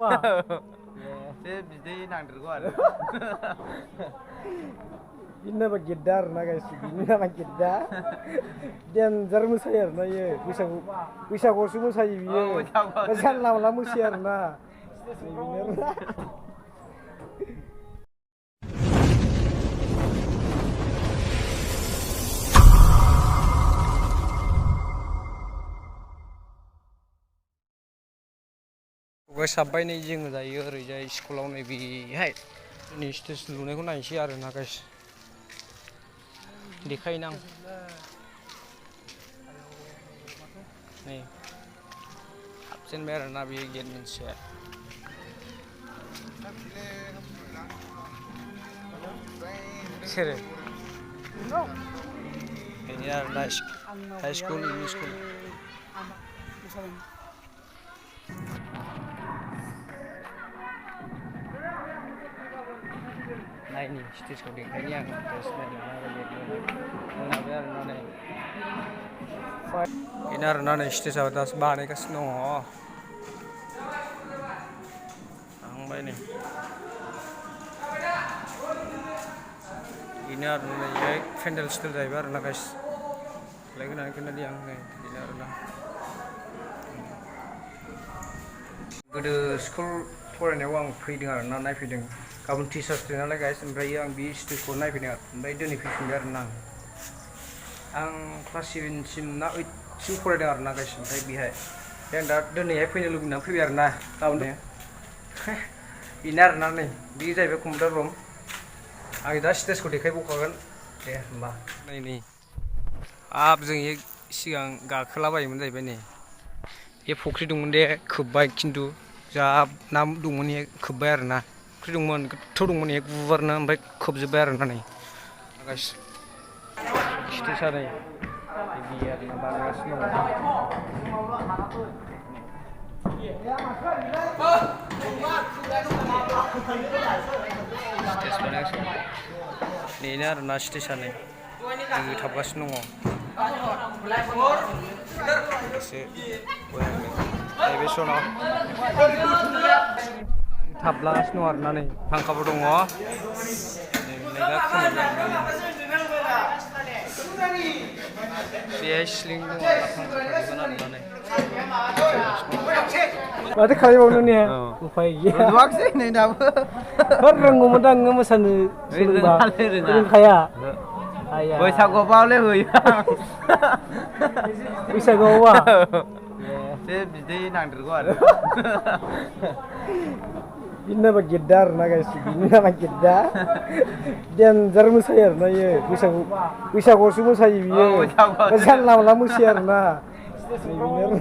बे बिदै नांदेरगौ आरो बिनि नामा गेद्दा आरोना गाइस बिनि नामा गेद्दा देन्जार मोसायो आरोना इयो बैसागुआवसो मोसायो बियो जानला मोनला मोसायो आरोना बेनो साब्बाय नै जोङो दायो ओरैजाय स्कुलाव नैबेहाय जोंनि स्टेज लुनायखौ नायनोसै आरोना गाइस देखायनो आं नै हाबजेनबाय आरोना बेयो गेट मोनसेया सोरो बेनो आरोना हाइ स्कुल एम इ स्कुल नायनि स्टेजखौ देखायनि आं बेनो आरोना नै स्टेजआ दासो बानायगासिनो दङ थांबाय नै बेनो आरो नै पेन्डेल स्टेल जाहैबाय आरोना गाइस लायगोनानै खोन्थादि आं नै बेनो आरोना गोदो स्कुल फरायनायाव आं फैदों आरोना नायफैदों गाबोन टिचार्स डे नालाय गाइस ओमफ्राय आं बे स्टेजखौ नायफैदों ओमफ्राय दिनै फैफिनबाय आरोना आं क्लास 7सिम ना 8सिम फरायदों आरोना गाइस ओमफ्राय बेहाय आं दा दिनैहाय फैनो लुबैनानै फैबाय आरोना गाबोन बेनो आरोना नै बे जाहैबाय कम्पिउटार रुम आं दा स्टेजखौ देखायबावखागोन दे होमबा नै हाब जों सिगां गाखोलाबायोमोन जाहैबाय नै बे फुख्रि दंमोन दे खोब्बाय खिन्थु जा ना दंमोन बेहाय खोब्बाय आरोना फुख्रि दंमोन गोथौ दंमोन बेहाय गुवारनो ओमफ्राय खोबजोब्बाय आरोना नै गाइस स्टेजआ नै बिदि आरोना बानायगासिनो दङ स्टेज बानायगासिनो बेनो आरोना स्टेजआ नै थाबगासिनो दङ नैबे सनाव थाबलागासिनो दं आरोना नै फांखाबो दङ बेहाय सिलिं दङ आरोना नै माथो खालामबावनो ने उफाय गैया रोङाखिसै नै दाबो रोंगौमोन दा नोङो मोसानो सोलोंबा रोंखाया बैसागुआवबालाय होयो बैसागुआवबा बे बिदै नांदेरगौ आरो बिनि नामा गेद्दा आरोना गाइस बिनि नामा गेद्दा देन्जार मोसायो आरोना इयो बैसागुआवसो मोसायो बियो जानला मोनला मोसायो आरोना बेनो